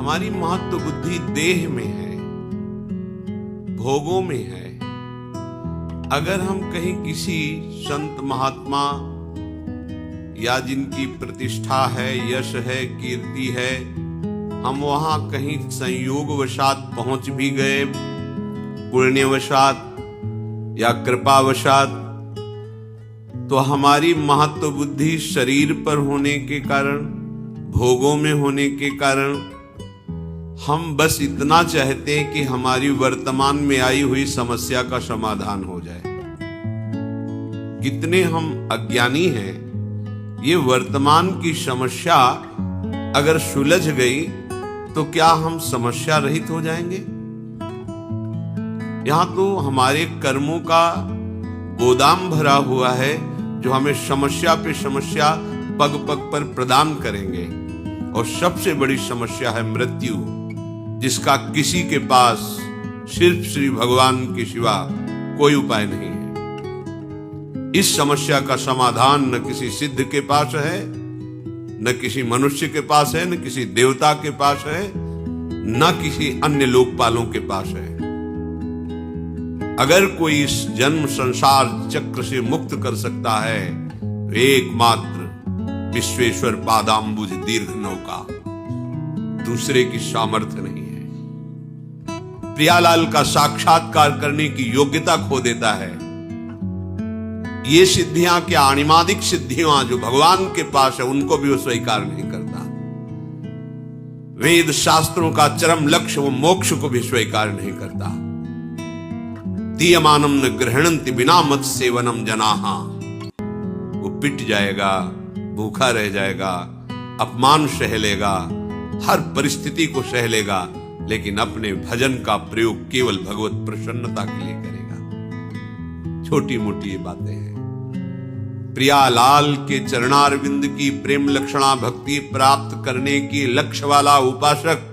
हमारी महत्व बुद्धि देह में है, भोगों में है। अगर हम कहीं किसी संत महात्मा या जिनकी प्रतिष्ठा है, यश है, कीर्ति है, हम वहां कहीं संयोगवशात पहुंच भी गए, पुण्यवशात या कृपावशात, तो हमारी महत्व बुद्धि शरीर पर होने के कारण, भोगों में होने के कारण, हम बस इतना चाहते हैं कि हमारी वर्तमान में आई हुई समस्या का समाधान हो जाए। कितने हम अज्ञानी हैं। ये वर्तमान की समस्या अगर सुलझ गई तो क्या हम समस्या रहित हो जाएंगे? यहां तो हमारे कर्मों का गोदाम भरा हुआ है जो हमें समस्या पे समस्या पग पग पर प्रदान करेंगे। और सबसे बड़ी समस्या है मृत्यु, जिसका किसी के पास सिर्फ श्री भगवान के सिवा कोई उपाय नहीं है। इस समस्या का समाधान न किसी सिद्ध के पास है, न किसी मनुष्य के पास है, न किसी देवता के पास है, न किसी अन्य लोकपालों के पास है। अगर कोई इस जन्म संसार चक्र से मुक्त कर सकता है, एकमात्र विश्वेश्वर पादाम्बुज दीर्घ नौका, दूसरे की सामर्थ्य नहीं है। प्रियालाल का साक्षात्कार करने की योग्यता खो देता है। ये सिद्धियां क्या, अणिमादिक सिद्धियां जो भगवान के पास है, उनको भी वो स्वीकार नहीं करता। वेद शास्त्रों का चरम लक्ष्य, वो मोक्ष को भी स्वीकार नहीं करता। दीयमानम न गृहणन्ति बिना मत सेवनम जनाहा, वो पिट जाएगा, भूखा रह जाएगा, अपमान सह लेगा, हर परिस्थिति को सह लेगा, लेकिन अपने भजन का प्रयोग केवल भगवत प्रसन्नता के लिए करेगा। छोटी मोटी ये बातें हैं। प्रियालाल के चरणारविंद की प्रेम लक्षणा भक्ति प्राप्त करने की लक्ष्य वाला उपासक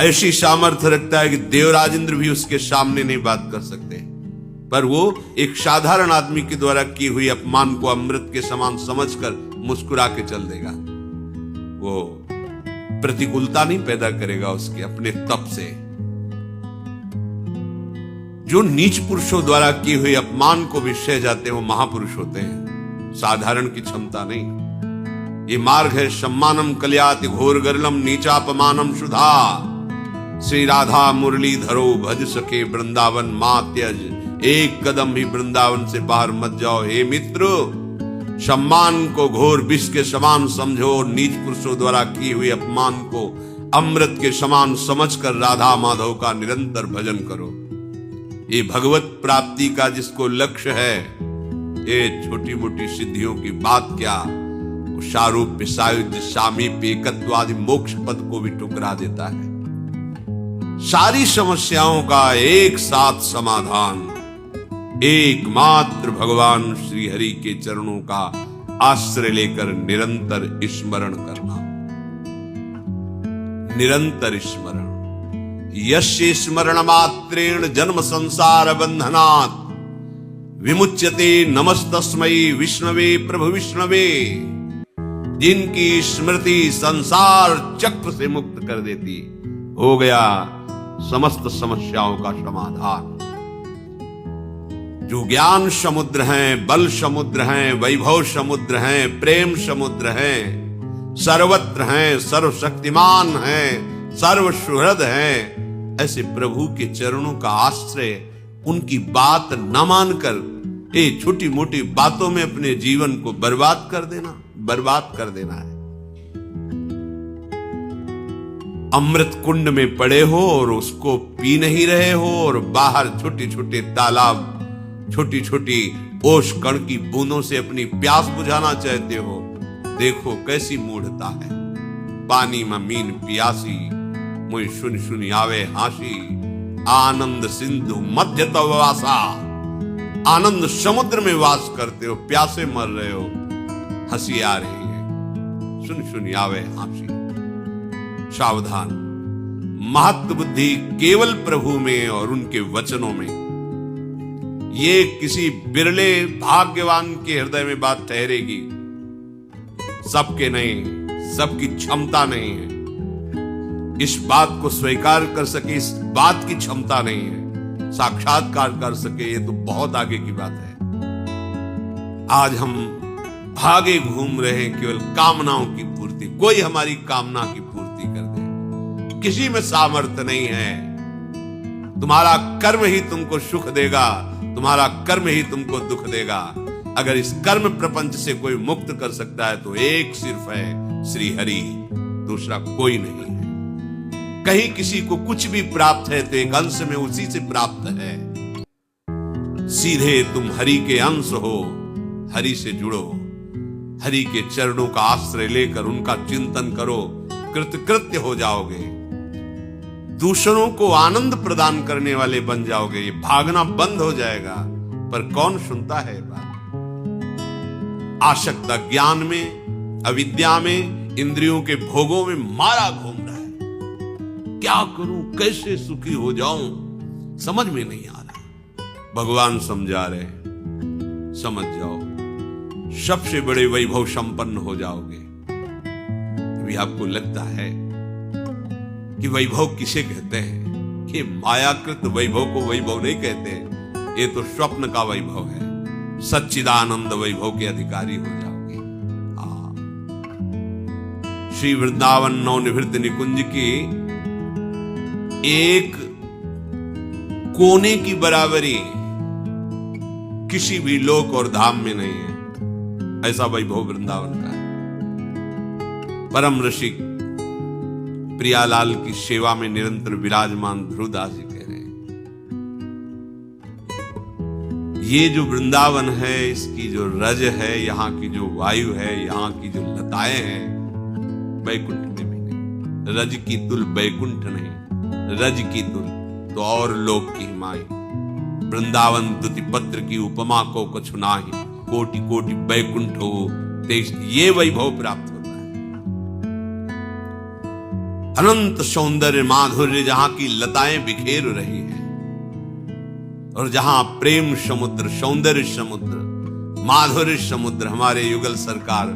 ऐसी सामर्थ्य रखता है कि देवराजेंद्र भी उसके सामने नहीं बात कर सकते, पर वो एक साधारण आदमी के द्वारा की हुई अपमान को अमृत के समान समझकर मुस्कुरा के चल देगा। वो प्रतिकूलता नहीं पैदा करेगा उसके अपने तप से। जो नीच पुरुषों द्वारा की हुई अपमान को भी सह जाते हैं, वो महापुरुष होते हैं, साधारण की क्षमता नहीं। ये मार्ग है सम्मानम कल्याति घोर गरलम नीचापमानम सुधा। श्री राधा मुरली धरो भज सके वृंदावन मां त्यज, एक कदम भी वृंदावन से बाहर मत जाओ। हे मित्र, सम्मान को घोर विष के समान समझो, नीच पुरुषों द्वारा की हुई अपमान को अमृत के समान समझकर राधा माधव का निरंतर भजन करो। ये भगवत प्राप्ति का जिसको लक्ष्य है, ये छोटी मोटी सिद्धियों की बात क्या, वो सारूप्य सायुज्य सामीप्य एकत्वादि मोक्ष पद को भी ठुकरा देता है। सारी समस्याओं का एक साथ समाधान एकमात्र भगवान श्री हरि के चरणों का आश्रय लेकर निरंतर स्मरण करना। निरंतर स्मरण। यस्य स्मरण मात्रेण जन्म संसार बंधनात् विमुच्यते नमस्तस्मै विष्णवे प्रभु विष्णवे। जिनकी स्मृति संसार चक्र से मुक्त कर देती, हो गया समस्त समस्याओं का समाधान। जो ज्ञान समुद्र हैं, बल समुद्र हैं, वैभव समुद्र हैं, प्रेम समुद्र हैं, सर्वत्र हैं, सर्वशक्तिमान हैं, सर्वसुहृद हैं, ऐसे प्रभु के चरणों का आश्रय, उनकी बात न मानकर ये छोटी मोटी बातों में अपने जीवन को बर्बाद कर देना है। अमृत कुंड में पड़े हो और उसको पी नहीं रहे हो, और बाहर छोटे छोटे तालाब, छोटी छोटी ओश कण की बूंदों से अपनी प्यास बुझाना चाहते हो। देखो कैसी मूढ़ता है। पानी में मीन पियासी, मुझ सुन सुन आवे हासी। आनंद सिंधु मध्य तव वासा, आनंद समुद्र में वास करते हो, प्यासे मर रहे हो, हंसी आ रही है, सुन सुन आवे हासी। सावधान। महत्व बुद्धि केवल प्रभु में और उनके वचनों में। ये किसी बिरले भाग्यवान के हृदय में बात ठहरेगी, सबके नहीं, सबकी क्षमता नहीं है। इस बात को स्वीकार कर सके, इस बात की क्षमता नहीं है, साक्षात्कार कर सके, ये तो बहुत आगे की बात है। आज हम भागे घूम रहे हैं केवल कामनाओं की पूर्ति, कोई हमारी कामना की पूर्ति कर दे, किसी में सामर्थ्य नहीं है। तुम्हारा कर्म ही तुमको सुख देगा, तुम्हारा कर्म ही तुमको दुख देगा। अगर इस कर्म प्रपंच से कोई मुक्त कर सकता है तो एक सिर्फ है श्री हरि, दूसरा कोई नहीं है। कहीं किसी को कुछ भी प्राप्त है तो एक अंश में उसी से प्राप्त है। सीधे तुम हरि के अंश हो, हरि से जुड़ो, हरि के चरणों का आश्रय लेकर उनका चिंतन करो, कृतकृत्य हो जाओगे, दूसरों को आनंद प्रदान करने वाले बन जाओगे। ये भागना बंद हो जाएगा। पर कौन सुनता है बात? आसक्त ज्ञान में, अविद्या में, इंद्रियों के भोगों में मारा घूम रहा है। क्या करूं, कैसे सुखी हो जाऊं, समझ में नहीं आ रहा। भगवान समझा रहे, समझ जाओ, सबसे बड़े वैभव संपन्न हो जाओगे। अभी आपको लगता है कि वैभव किसे कहते हैं? कि मायाकृत वैभव को वैभव नहीं कहते, ये तो स्वप्न का वैभव है। सच्चिदानंद वैभव के अधिकारी हो जाओगे। श्री वृंदावन नवनिवृत्त निकुंज की एक कोने की बराबरी किसी भी लोक और धाम में नहीं है। ऐसा वैभव वृंदावन का है। परम ऋषि प्रियालाल की सेवा में निरंतर विराजमान ध्रुवदास जी कह रहे हैं, ये जो वृंदावन है, इसकी जो रज है, यहाँ की जो वायु है, यहाँ की जो लताएं हैं, बैकुंठ में भी नहीं। रज की तुल बैकुंठ नहीं, रज की तुल तो और लोक की माई। वृंदावन दुति पत्र की उपमा को कछु नाही, कोटि कोटि बैकुंठ हो तेज, ये वैभव प्राप्त होता है। अनंत सौंदर्य माधुर्य जहां की लताएं बिखेर रही हैं, और जहां प्रेम समुद्र, सौंदर्य समुद्र, माधुर्य समुद्र, हमारे युगल सरकार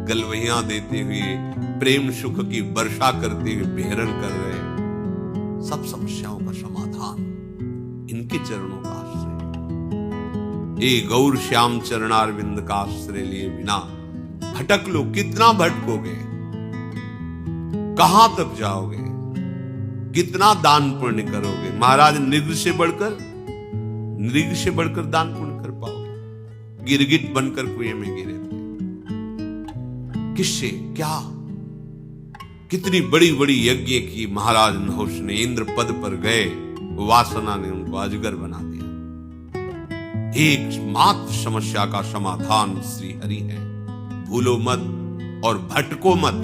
गलवहियां देते हुए प्रेम सुख की वर्षा करते हुए विहरण कर रहे हैं। सब समस्याओं का समाधान इनके चरणों का आश्रय। ये गौर श्याम चरणारविंद का आश्रय लिए बिना भटक लो, कितना भटकोगे, कहां तक जाओगे, कितना दान पुण्य करोगे? महाराज नृग से बढ़कर दान पुण्य कर पाओगे? गिरगिट बनकर कुएं में गिरे थे, किससे क्या? कितनी बड़ी बड़ी यज्ञ की महाराज नहुष ने, इंद्र पद पर गए, वासना ने उनको अजगर बना दिया। एक मात्र समस्या का समाधान श्री हरि है। भूलो मत और भटको मत।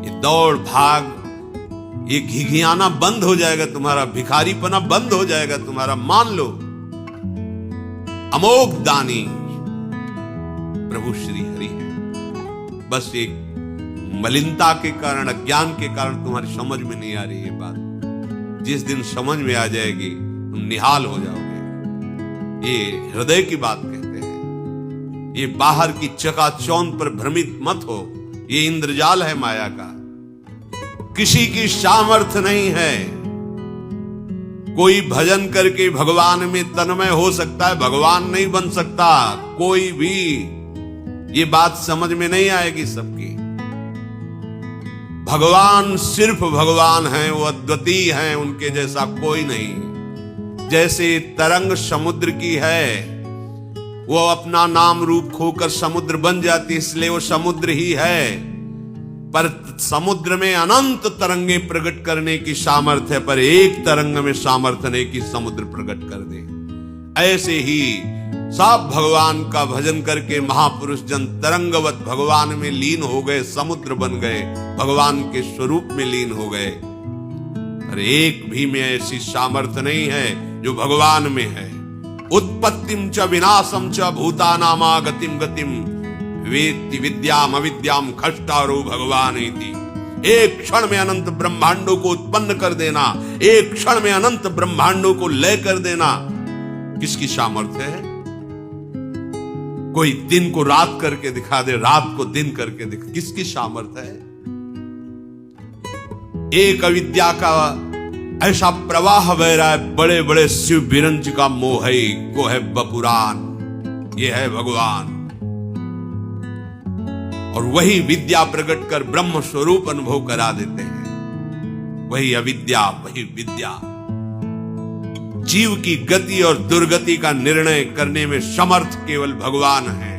ये दौड़ भाग, ये घिघियाना बंद हो जाएगा तुम्हारा, भिखारीपना बंद हो जाएगा तुम्हारा। मान लो अमोघ दानी प्रभु श्री हरि है। बस एक मलिनता के कारण, अज्ञान के कारण तुम्हारी समझ में नहीं आ रही है बात। जिस दिन समझ में आ जाएगी तुम निहाल हो जाओगे। ये हृदय की बात कहते हैं। ये बाहर की चकाचौंध पर भ्रमित मत हो, ये इंद्रजाल है माया का। किसी की सामर्थ्य नहीं है। कोई भजन करके भगवान में तन्मय हो सकता है, भगवान नहीं बन सकता कोई भी। ये बात समझ में नहीं आएगी सबकी। भगवान सिर्फ भगवान हैं, वो अद्वितीय हैं, उनके जैसा कोई नहीं। जैसे तरंग समुद्र की है, वो अपना नाम रूप खोकर समुद्र बन जाती, इसलिए वो समुद्र ही है। पर समुद्र में अनंत तरंगे प्रकट करने की सामर्थ्य है, पर एक तरंग में सामर्थ्य नहीं कि समुद्र प्रकट कर दे। ऐसे ही सब भगवान का भजन करके महापुरुष जन तरंगवत भगवान में लीन हो गए, समुद्र बन गए, भगवान के स्वरूप में लीन हो गए। पर एक भी में ऐसी सामर्थ्य नहीं है जो भगवान में है। उत्पत्तिम च विनाशम च भूतानामा गतिम गतिम वेत्ति विद्याम अविद्याम खष्टारो भगवान इति। एक क्षण में अनंत ब्रह्मांडों को उत्पन्न कर देना, एक क्षण में अनंत ब्रह्मांडों को लय कर देना, किसकी सामर्थ्य है? कोई दिन को रात करके दिखा दे, रात को दिन करके दिखा, किसकी सामर्थ्य है? एक अविद्या का ऐसा प्रवाह बह रहा है, बड़े बड़े शिव बिरंज का मोह है, को है बपुरान, ये है भगवान। और वही विद्या प्रकट कर ब्रह्म स्वरूप अनुभव करा देते हैं। वही अविद्या, वही विद्या। जीव की गति और दुर्गति का निर्णय करने में समर्थ केवल भगवान है,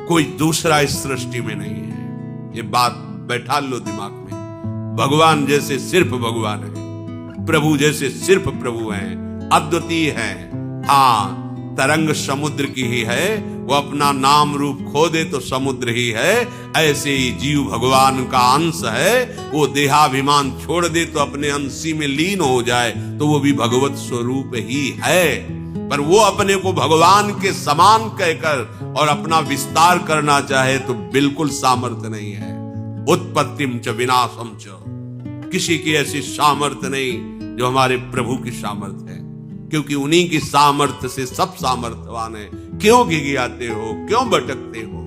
कोई दूसरा इस सृष्टि में नहीं है। ये बात बैठा लो दिमाग में। भगवान जैसे सिर्फ भगवान है, प्रभु जैसे सिर्फ प्रभु हैं, अद्वितीय है। हाँ, तरंग समुद्र की ही है, वो अपना नाम रूप खो दे तो समुद्र ही है। ऐसे ही जीव भगवान का अंश है, वो देहाभिमान छोड़ दे तो अपने अंशी में लीन हो जाए तो वो भी भगवत स्वरूप ही है। पर वो अपने को भगवान के समान कहकर और अपना विस्तार करना चाहे तो बिल्कुल सामर्थ्य नहीं है। उत्पत्तिम च विनाशम च, किसी की ऐसी सामर्थ्य नहीं जो हमारे प्रभु की सामर्थ्य है, क्योंकि उन्हीं की सामर्थ्य से सब सामर्थ्यवान है। क्यों गिगियाते हो, क्यों भटकते हो?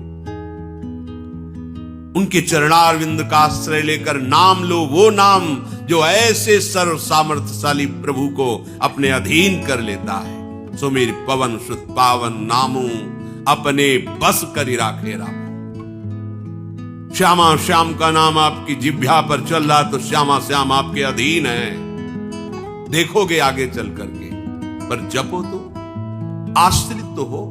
उनके चरणारविंद का आश्रय लेकर नाम लो, वो नाम जो ऐसे सर्व सामर्थ्यशाली प्रभु को अपने अधीन कर लेता है। सुमिर पवन सुत पावन नामू, अपने बस करी राखे राम। श्यामा श्याम का नाम आपकी जिह्वा पर चल रहा तो श्यामा श्याम आपके अधीन है, देखोगे आगे चल करके। पर जपो तो, आश्रित तो हो।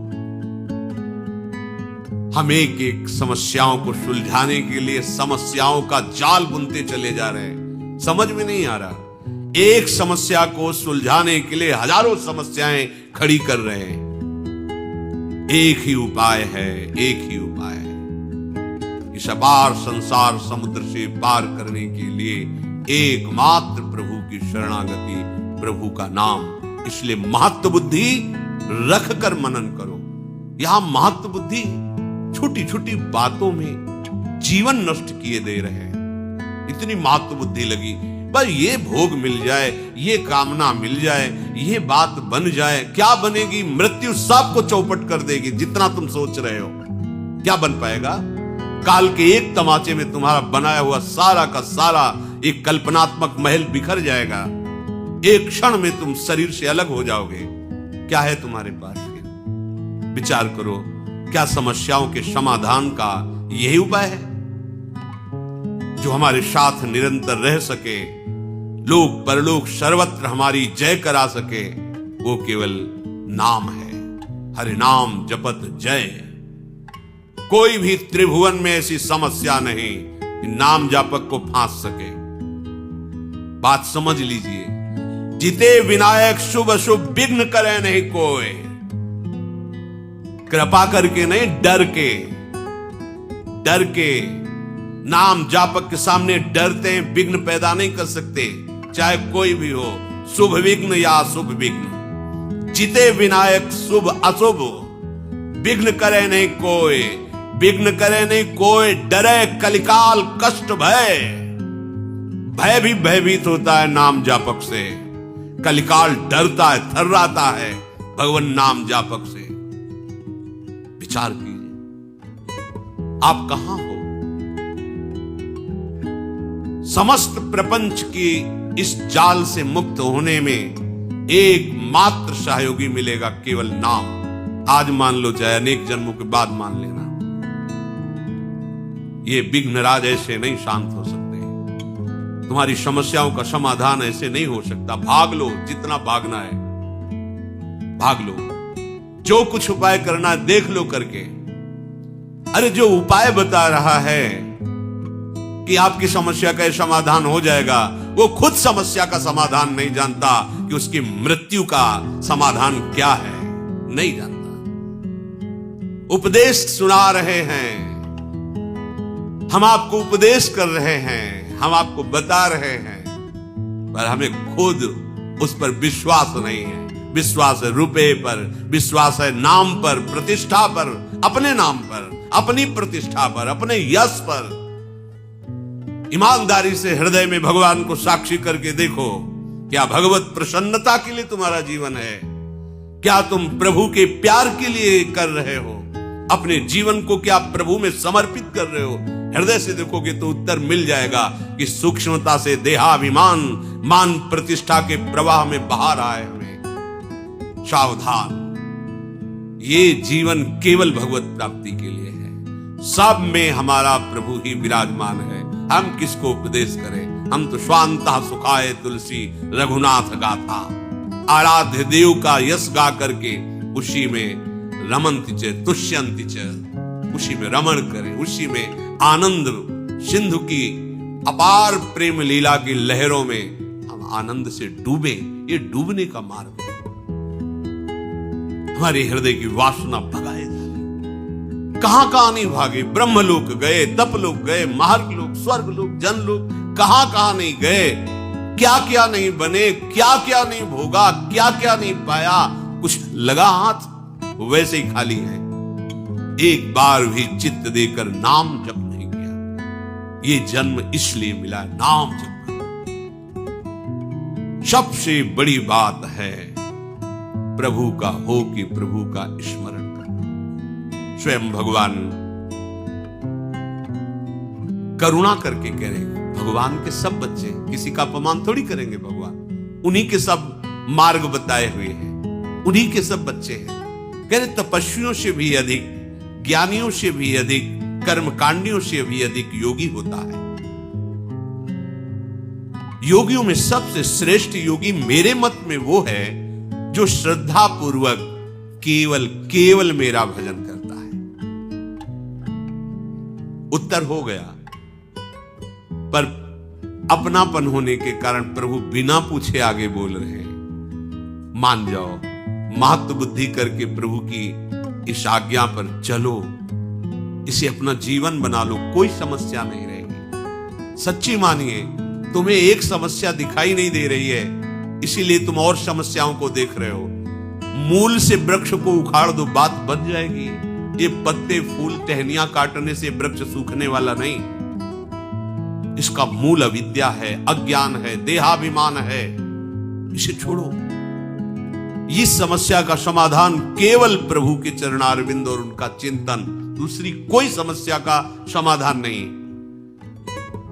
हम एक एक समस्याओं को सुलझाने के लिए समस्याओं का जाल बुनते चले जा रहे हैं, समझ में नहीं आ रहा। एक समस्या को सुलझाने के लिए हजारों समस्याएं खड़ी कर रहे हैं। एक ही उपाय है, एक ही उपाय है। इस अपार संसार समुद्र से पार करने के लिए एकमात्र प्रभु की शरणागति, प्रभु का नाम। इसलिए महत्व बुद्धि रख कर मनन करो। यहां महत्व बुद्धि छोटी छोटी बातों में जीवन नष्ट किए दे रहे हैं। इतनी महत्व बुद्धि लगी, बस ये भोग मिल जाए, ये कामना मिल जाए, ये बात बन जाए। क्या बनेगी? मृत्यु सबको चौपट कर देगी। जितना तुम सोच रहे हो क्या बन पाएगा? काल के एक तमाचे में तुम्हारा बनाया हुआ सारा का सारा एक कल्पनात्मक महल बिखर जाएगा। एक क्षण में तुम शरीर से अलग हो जाओगे। क्या है तुम्हारे पास? विचार करो, क्या समस्याओं के समाधान का यही उपाय है जो हमारे साथ निरंतर रह सके, लोक परलोक सर्वत्र हमारी जय करा सके? वो केवल नाम है। हरि नाम जपत जय। कोई भी त्रिभुवन में ऐसी समस्या नहीं कि नाम जापक को फांस सके। बात समझ लीजिए। जिते विनायक शुभ शुभ विघ्न करे नहीं कोई। कृपा करके नहीं, डर के। डर के नाम जापक के सामने डरते हैं, विघ्न पैदा नहीं कर सकते, चाहे कोई भी हो, शुभ विघ्न या अशुभ विघ्न। जिते विनायक शुभ अशुभ विघ्न करे नहीं कोई। विघ्न करे नहीं कोई, डरे कलिकाल कष्ट भय। भय भी भयभीत होता है नाम जापक से। कलिकाल डरता है, थर्राता है भगवान नाम जापक से। विचार कीजिए, आप कहां हो? समस्त प्रपंच की इस जाल से मुक्त होने में एकमात्र सहयोगी मिलेगा, केवल नाम। आज मान लो, चाहे अनेक जन्मों के बाद मान लेना। ये विघ्नराज ऐसे नहीं शांत हो सकते। तुम्हारी समस्याओं का समाधान ऐसे नहीं हो सकता। भाग लो, जितना भागना है भाग लो। जो कुछ उपाय करना है देख लो करके। अरे जो उपाय बता रहा है कि आपकी समस्या का समाधान हो जाएगा, वो खुद समस्या का समाधान नहीं जानता कि उसकी मृत्यु का समाधान क्या है, नहीं जानता। उपदेश सुना रहे हैं, हम आपको उपदेश कर रहे हैं, हम आपको बता रहे हैं, पर हमें खुद उस पर विश्वास नहीं है। विश्वास है रुपए पर, विश्वास है नाम पर, प्रतिष्ठा पर, अपने नाम पर, अपनी प्रतिष्ठा पर, अपने यश पर। ईमानदारी से हृदय में भगवान को साक्षी करके देखो, क्या भगवत प्रसन्नता के लिए तुम्हारा जीवन है? क्या तुम प्रभु के प्यार के लिए कर रहे हो? अपने जीवन को क्या प्रभु में समर्पित कर रहे हो? हृदय से देखोगे तो उत्तर मिल जाएगा कि सूक्ष्मता से देहाभिमान मान प्रतिष्ठा के प्रवाह में बहा रहा है हमें। सावधान, ये जीवन केवल भगवत प्राप्ति के लिए है। सब में हमारा प्रभु ही विराजमान है। हम किसको उपदेश करें? हम तो स्वांतः सुखाय तुलसी रघुनाथ गाथा, आराध्य देव का यश गा करके उसी में रमन्ति च तुष्यन्ति च, उसी में रमण करें, उसी में आनंद सिंधु की अपार प्रेम लीला की लहरों में हम आनंद से डूबे। ये डूबने का मार्ग है। हमारे हृदय की वासना भगाए जा रही, कहां नहीं भागे। ब्रह्मलोक गए, तपलोक गए, मार्गलोक, स्वर्गलोक, जनलोक, कहां नहीं गए। क्या क्या नहीं बने, क्या क्या नहीं भोगा, क्या क्या नहीं पाया। कुछ लगा हाथ वैसे ही खाली है। एक बार भी चित्त देकर नाम जप नहीं किया। ये जन्म इसलिए मिला नाम जप। सबसे बड़ी बात है प्रभु का हो कि प्रभु का स्मरण करना। स्वयं भगवान करुणा करके कह रहे, भगवान के सब बच्चे, किसी का अपमान थोड़ी करेंगे भगवान। उन्हीं के सब मार्ग बताए हुए हैं, उन्हीं के सब बच्चे हैं। कह रहे तपस्वियों से भी अधिक, ज्ञानियों से भी अधिक, कर्मकांडियों से भी अधिक योगी होता है। योगियों में सबसे श्रेष्ठ योगी मेरे मत में वो है जो श्रद्धा पूर्वक केवल मेरा भजन करता है। उत्तर हो गया, पर अपनापन होने के कारण प्रभु बिना पूछे आगे बोल रहे हैं। मान जाओ, महत्व बुद्धि करके प्रभु की इस आज्ञा पर चलो, इसे अपना जीवन बना लो, कोई समस्या नहीं रहेगी। सच्ची मानिए, तुम्हें एक समस्या दिखाई नहीं दे रही है, इसीलिए तुम और समस्याओं को देख रहे हो। मूल से वृक्ष को उखाड़ दो, बात बन जाएगी। ये पत्ते फूल टहनियां काटने से वृक्ष सूखने वाला नहीं। इसका मूल अविद्या है, अज्ञान है, देहाभिमान है। इसे छोड़ो। इस समस्या का समाधान केवल प्रभु के चरणारविंद और उनका चिंतन, दूसरी कोई समस्या का समाधान नहीं।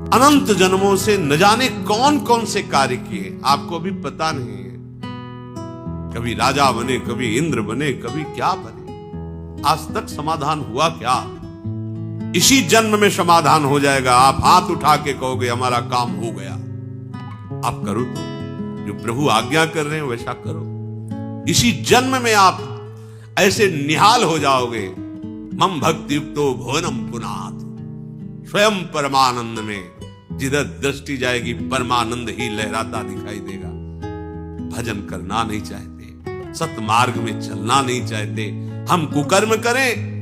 अनंत जन्मों से न जाने कौन कौन से कार्य किए, आपको भी पता नहीं है। कभी राजा बने, कभी इंद्र बने, कभी क्या बने। आज तक समाधान हुआ क्या? इसी जन्म में समाधान हो जाएगा। आप हाथ उठा के कहोगे हमारा काम हो गया। आप करो तो, जो प्रभु आज्ञा कर रहे हैं वैसा करो। इसी जन्म में आप ऐसे निहाल हो जाओगे। मम भक्ति युक्तो भुवनम पुनाथ, स्वयं परमानंद में जिधर दृष्टि जाएगी परमानंद ही लहराता दिखाई देगा। भजन करना नहीं चाहते, सतमार्ग में चलना नहीं चाहते, हम कुकर्म करें,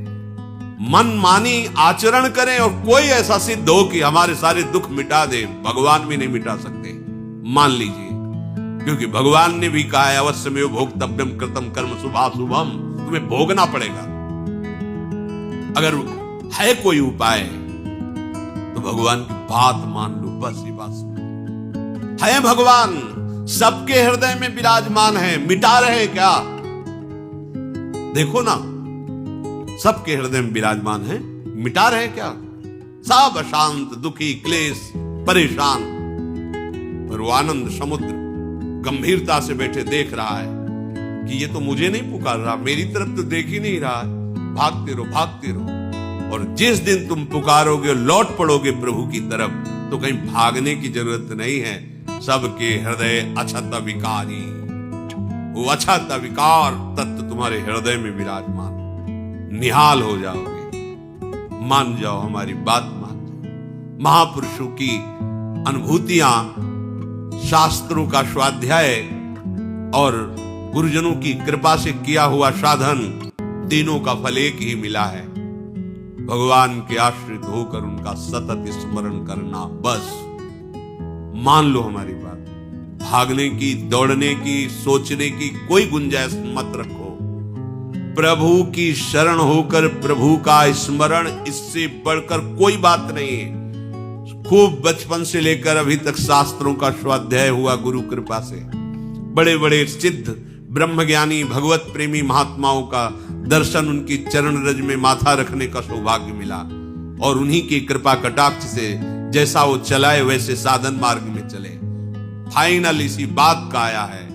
मन मानी आचरण करें और कोई ऐसा सिद्ध हो कि हमारे सारे दुख मिटा दे, भगवान भी नहीं मिटा सकते। मान लीजिए, क्योंकि भगवान ने भी कहा है अवश्य में भोक्तव्यम कृतम कर्म शुभाशुभम, तुम्हें भोगना पड़ेगा। अगर है कोई उपाय तो भगवान की बात मान लो, बस ये बात है। भगवान सबके हृदय में विराजमान है, मिटा रहे क्या? देखो ना, सबके हृदय में विराजमान है, मिटा रहे क्या? सब अशांत, दुखी, क्लेश, परेशान, पर वो आनंद समुद्र गंभीरता से बैठे देख रहा है कि ये तो मुझे नहीं पुकार रहा, मेरी तरफ तो देख ही नहीं रहा है। भागते रहो, भागते रहो। और जिस दिन तुम पुकारोगे, लौट पड़ोगे प्रभु की तरफ, तो कहीं भागने की जरूरत नहीं है। सबके हृदय अछत विकारी, वो अछत विकार तत्व तुम्हारे हृदय में विराजमान, निहाल हो जाओगे। मान जाओ, हमारी बात मान जाओ। महापुरुषों की अनुभूतियां, शास्त्रों का स्वाध्याय और गुरुजनों की कृपा से किया हुआ साधन, तीनों का फल एक ही मिला है। भगवान के आश्रित होकर उनका सतत स्मरण करना, बस। मान लो हमारी बात। भागने की, दौड़ने की, सोचने की कोई गुंजाइश मत रखो। प्रभु की शरण होकर प्रभु का स्मरण, इससे बढ़कर कोई बात नहीं है। खूब बचपन से लेकर अभी तक शास्त्रों का स्वाध्याय हुआ गुरु कृपा से। बड़े बड़े सिद्ध ब्रह्मज्ञानी भगवत प्रेमी महात्माओं का दर्शन, उनकी चरण रज में माथा रखने का सौभाग्य मिला। और उन्हीं की कृपा कटाक्ष से जैसा वो चलाए वैसे साधन मार्ग में चले। फाइनल इसी बात का आया है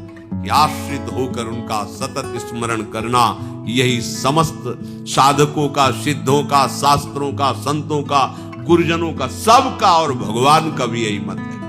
कि आश्रित होकर उनका सतत स्मरण करना, यही समस्त साधकों का, सिद्धों का, शास्त्रों का, संतों का, गुरुजनों का, सबका और भगवान का भी यही मत है।